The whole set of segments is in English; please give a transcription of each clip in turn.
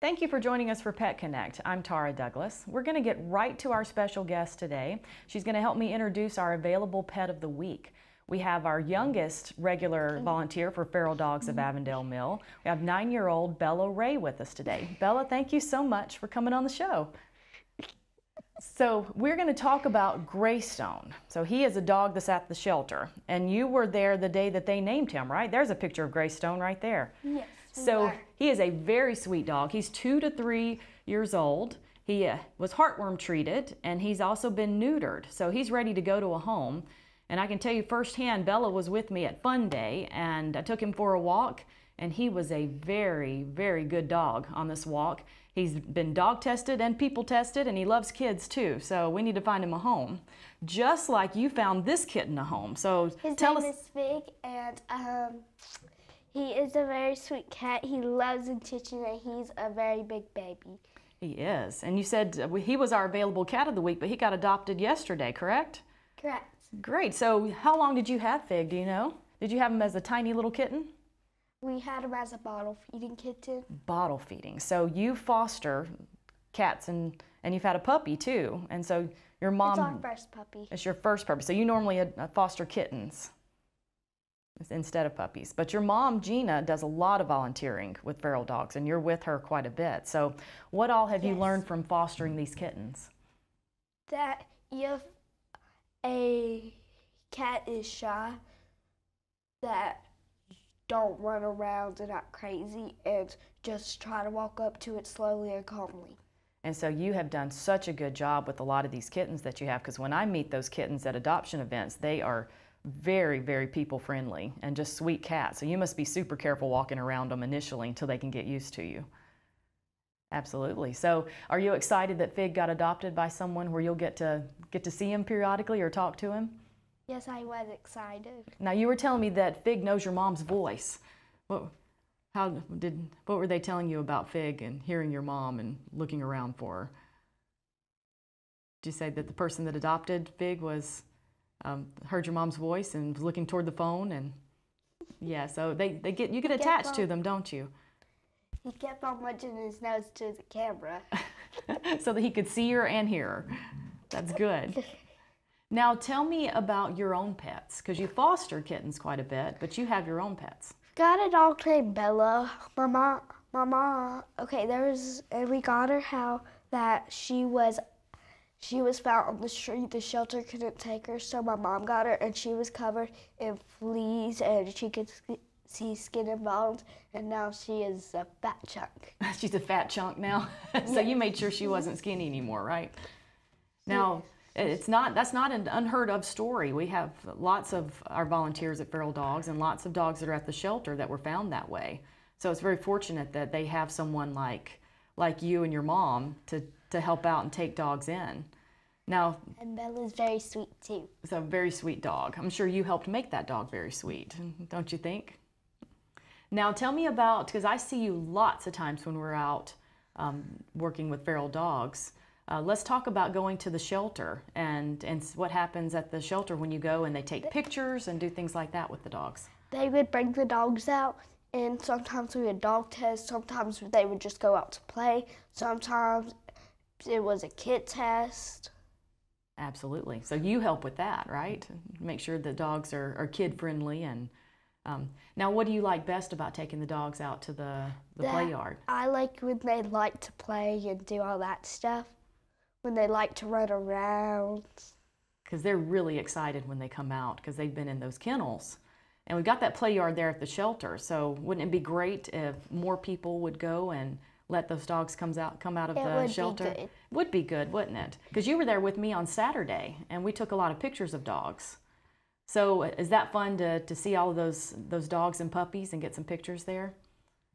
Thank you for joining us for Pet Connect. I'm Tara Douglas. We're going to get right to our special guest today. She's going to help me introduce our available pet of the week. We have our youngest regular volunteer for Feral Dogs of Avondale Mill. We have 9-year-old Bella Ray with us today. Bella, thank you so much for coming on the show. So we're going to talk about Greystone. So he is a dog that's at the shelter, and you were there the day that they named him, right? There's a picture of Greystone right there. Yes. So he is a very sweet dog. He's 2 to 3 years old. He was heartworm treated, and he's also been neutered. So he's ready to go to a home. And I can tell you firsthand, Bella was with me at Fun Day, and I took him for a walk, and he was a very, very good dog on this walk. He's been dog tested and people tested, and he loves kids too. So we need to find him a home, just like you found this kitten a home. So his tell name us. is Fig, and he is a very sweet cat. He loves attention, and he's a very big baby. He is. And you said he was our available cat of the week, but he got adopted yesterday, correct? Correct. Great. So how long did you have Fig, do you know? Did you have him as a tiny little kitten? We had him as a bottle feeding kitten. Bottle feeding. So you foster cats, and you've had a puppy too. And so your mom... It's our first puppy. It's your first puppy. So you normally foster kittens instead of puppies. But your mom, Gina, does a lot of volunteering with feral dogs, and you're with her quite a bit. So what all have you learned from fostering these kittens? That if a cat is shy, that don't run around and act crazy, and just try to walk up to it slowly and calmly. And so you have done such a good job with a lot of these kittens that you have, because when I meet those kittens at adoption events, they are very, very people friendly and just sweet cats. So you must be super careful walking around them initially until they can get used to you. Absolutely. So are you excited that Fig got adopted by someone where you'll get to see him periodically or talk to him? Yes, I was excited. Now you were telling me that Fig knows your mom's voice. What were they telling you about Fig and hearing your mom and looking around for her? Did you say that the person that adopted Fig was heard your mom's voice and was looking toward the phone? And yeah, so you get attached to them, don't you? He kept on munching his nose to the camera. So that he could see her and hear her. That's good. Now tell me about your own pets, because you foster kittens quite a bit, but you have your own pets. Got a dog named Bella. Okay, and we got her how that she was found on the street. The shelter couldn't take her, so my mom got her, and she was covered in fleas, and she could see skin and bones, and now she is a fat chunk. She's a fat chunk now. So you made sure she wasn't skinny anymore, right? Now, that's not an unheard of story. We have lots of our volunteers at Feral Dogs and lots of dogs that are at the shelter that were found that way. So it's very fortunate that they have someone like you and your mom to help out and take dogs in. Now, and Bella's very sweet too. It's a very sweet dog. I'm sure you helped make that dog very sweet, don't you think? Now tell me about, because I see you lots of times when we're out working with feral dogs. Let's talk about going to the shelter and what happens at the shelter when you go and they take pictures and do things like that with the dogs. They would bring the dogs out, and sometimes we would dog test, sometimes they would just go out to play, sometimes it was a kid test. Absolutely. So you help with that, right? Make sure the dogs are kid friendly. And now what do you like best about taking the dogs out to the play yard? I like when they like to play and do all that stuff. When they like to run around. Because they're really excited when they come out, because they've been in those kennels. And we've got that play yard there at the shelter, so wouldn't it be great if more people would go and let those dogs come out of the shelter? It would be good, wouldn't it? Because you were there with me on Saturday, and we took a lot of pictures of dogs. So is that fun to see all of those dogs and puppies and get some pictures there?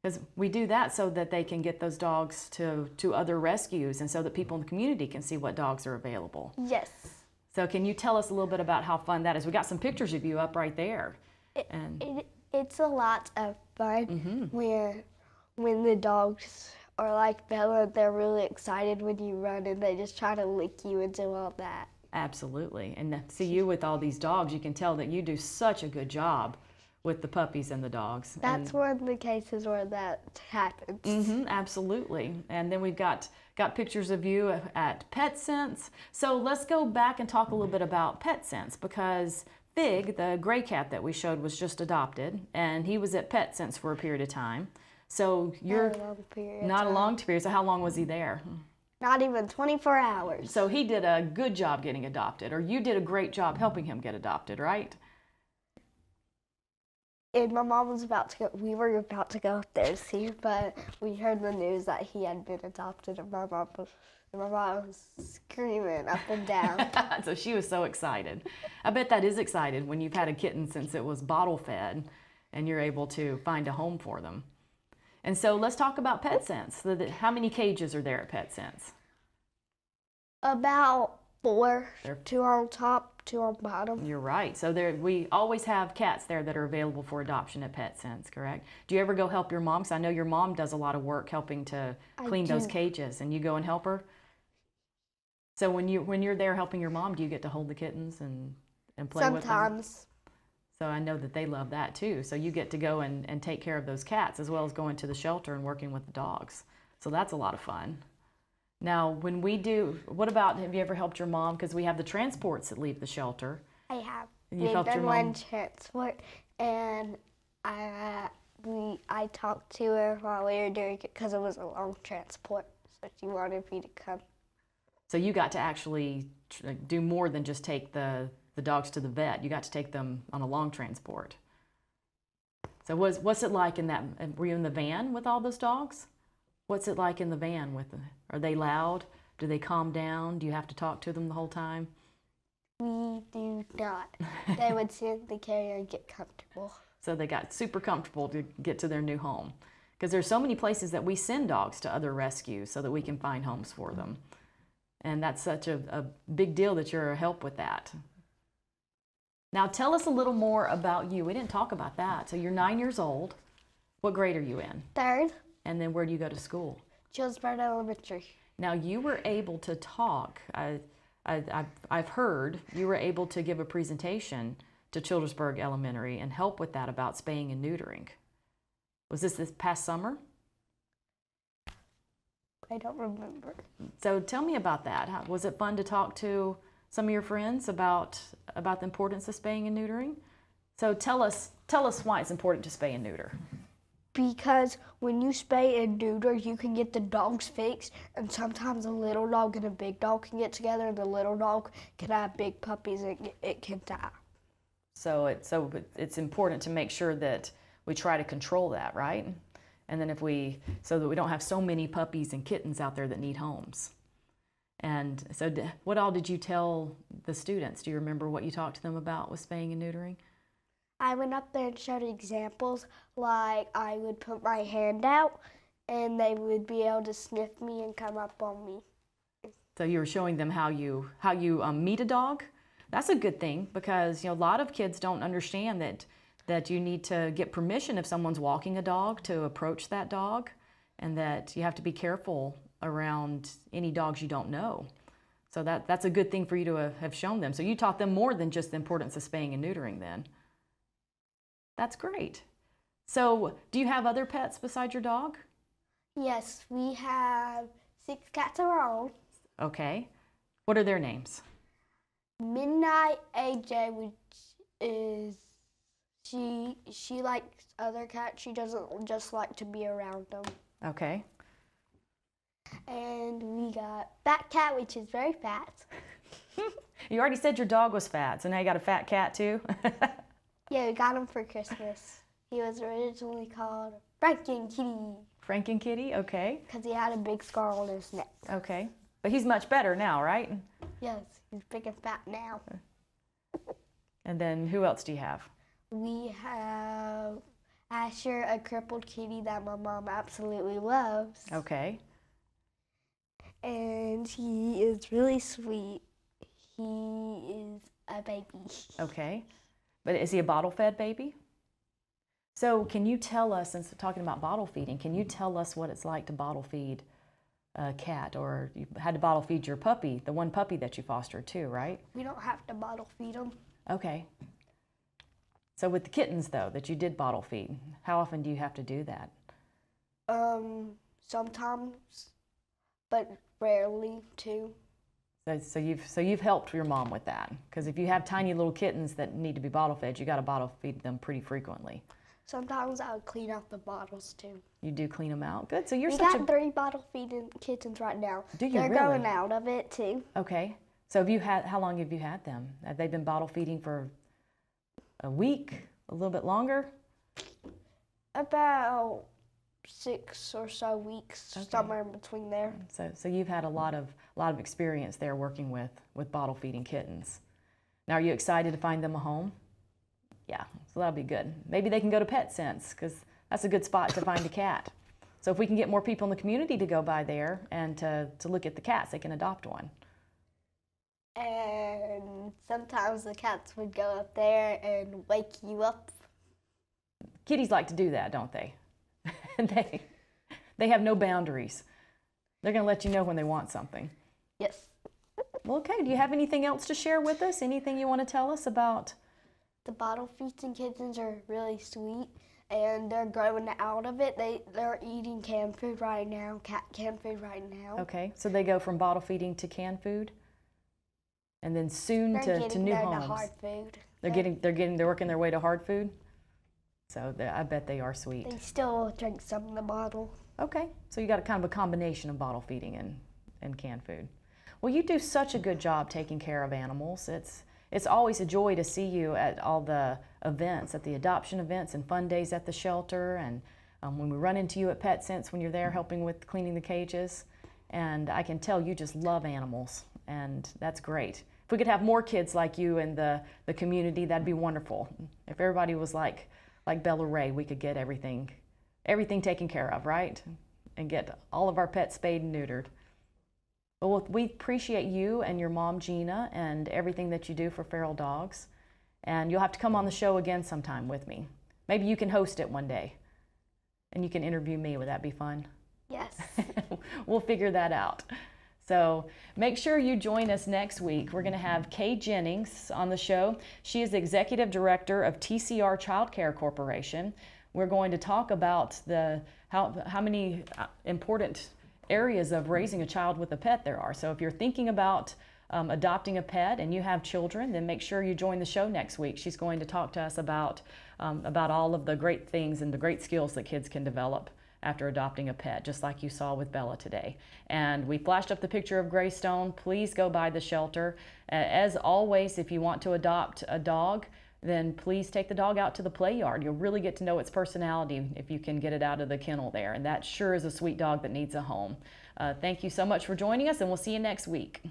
Because we do that so that they can get those dogs to other rescues and so that people in the community can see what dogs are available. Yes. So can you tell us a little bit about how fun that is? We got some pictures of you up right there. It's a lot of fun when the dogs are like Bella. They're really excited when you run and they just try to lick you and do all that. Absolutely. And to see you with all these dogs, you can tell that you do such a good job with the puppies and the dogs. That's one of the cases where that happens. Absolutely. And then we've got pictures of you at PetSense. So let's go back and talk a little bit about PetSense, because Fig, the gray cat that we showed, was just adopted, and he was at PetSense for a period of time. So you're Not a long period. not a long period. So how long was he there? Not even 24 hours. So he did a good job getting adopted, or you did a great job helping him get adopted, right? And my mom was about to go, we were about to go up there to see, but we heard the news that he had been adopted, and my mom was screaming up and down. So she was so excited. I bet that is excited when you've had a kitten since it was bottle fed and you're able to find a home for them. And so let's talk about PetSense. How many cages are there at PetSense? About 4, 2 on top, 2 on bottom. You're right. So we always have cats there that are available for adoption at PetSense, correct? Do you ever go help your mom? Because I know your mom does a lot of work helping to clean those cages, and you go and help her? So when you're there helping your mom, do you get to hold the kittens and play with them? Sometimes. So I know that they love that too. So you get to go and take care of those cats, as well as going to the shelter and working with the dogs. So that's a lot of fun. Now, have you ever helped your mom? Because we have the transports that leave the shelter. I have. And We've done one transport, and I talked to her while we were doing it because it was a long transport, so she wanted me to come. So you got to actually do more than just take the dogs to the vet. You got to take them on a long transport. So what's it like in that? Were you in the van with all those dogs? What's it like in the van with them? Are they loud? Do they calm down? Do you have to talk to them the whole time? We do not. They would sit in the carrier and get comfortable. So they got super comfortable to get to their new home. Because there's so many places that we send dogs to other rescues so that we can find homes for them. And that's such a big deal that you're a help with that. Now tell us a little more about you. We didn't talk about that. So you're 9 years old. What grade are you in? 3rd. And then where do you go to school? Chillsburg Elementary. Now you were able to talk. I've heard you were able to give a presentation to Childersburg Elementary and help with that about spaying and neutering. Was this past summer? I don't remember. So tell me about that. Was it fun to talk to some of your friends about the importance of spaying and neutering? So tell us why it's important to spay and neuter. Because when you spay and neuter, you can get the dogs fixed, and sometimes a little dog and a big dog can get together, and the little dog can have big puppies and it can die. So it's important to make sure that we try to control that, right? And then so that we don't have so many puppies and kittens out there that need homes. And so what all did you tell the students? Do you remember what you talked to them about with spaying and neutering? I went up there and showed examples, like I would put my hand out and they would be able to sniff me and come up on me. So you were showing them how you meet a dog? That's a good thing, because a lot of kids don't understand that you need to get permission if someone's walking a dog to approach that dog, and that you have to be careful around any dogs you don't know. So that's a good thing for you to have shown them. So you taught them more than just the importance of spaying and neutering then. That's great. So do you have other pets besides your dog? Yes, we have 6 cats of our own. Okay. What are their names? Midnight AJ, which is, she likes other cats. She doesn't just like to be around them. Okay. And we got Fat Cat, which is very fat. You already said your dog was fat, so now you got a fat cat too? Yeah, we got him for Christmas. He was originally called Frankenkitty. Frankenkitty, okay. Because he had a big scar on his neck. Okay. But he's much better now, right? Yes, he's big and fat now. And then who else do you have? We have Asher, a crippled kitty that my mom absolutely loves. Okay. And he is really sweet. He is a baby. Okay. But is he a bottle-fed baby? So can you tell us, since we're talking about bottle feeding, can you tell us what it's like to bottle feed a cat? Or you had to bottle feed your puppy, the one puppy that you fostered too, right? We don't have to bottle feed him. Okay. So with the kittens, though, that you did bottle feed, how often do you have to do that? Sometimes, but rarely too. So you've helped your mom with that, because if you have tiny little kittens that need to be bottle fed, you got to bottle feed them pretty frequently. Sometimes I would clean out the bottles too. You do clean them out. Good. So you're we such got 3 bottle feeding kittens right now. Do you They're really? going out of it too. Okay. So how long have you had them? Have they been bottle feeding for a week, a little bit longer? About 6 or so weeks, Okay. somewhere in between there. So you've had a lot of experience there working with bottle feeding kittens. Now, are you excited to find them a home? Yeah, so that'll be good. Maybe they can go to PetSense, because that's a good spot to find a cat. So if we can get more people in the community to go by there and to look at the cats, they can adopt one. And sometimes the cats would go up there and wake you up. Kitties like to do that, don't they? They have no boundaries. They're going to let you know when they want something. Yes. Well, okay, do you have anything else to share with us? Anything you want to tell us about? The bottle feeding kittens are really sweet, and they're growing out of it. They're eating canned food right now, canned food right now. Okay, so they go from bottle feeding to canned food, and then soon to new homes. To hard food. They're working their way to hard food. So I bet they are sweet. They still drink some of the bottle. Okay, so you got kind of a combination of bottle feeding and canned food. Well, you do such a good job taking care of animals. It's always a joy to see you at all the events, at the adoption events and fun days at the shelter, and when we run into you at PetSense when you're there helping with cleaning the cages. And I can tell you just love animals, and that's great. If we could have more kids like you in the community, that'd be wonderful. If everybody was like Bella Ray, we could get everything taken care of, right? And get all of our pets spayed and neutered. Well, we appreciate you and your mom, Gina, and everything that you do for feral dogs. And you'll have to come on the show again sometime with me. Maybe you can host it one day, and you can interview me. Would that be fun? Yes. We'll figure that out. So make sure you join us next week. We're going to have Kay Jennings on the show. She is the Executive Director of TCR Child Care Corporation. We're going to talk about how many important areas of raising a child with a pet there are. So if you're thinking about adopting a pet and you have children, then make sure you join the show next week. She's going to talk to us about all of the great things and the great skills that kids can develop after adopting a pet, just like you saw with Bella today. And we flashed up the picture of Greystone. Please go by the shelter. As always, if you want to adopt a dog, then please take the dog out to the play yard. You'll really get to know its personality if you can get it out of the kennel there. And that sure is a sweet dog that needs a home. Thank you so much for joining us, and we'll see you next week.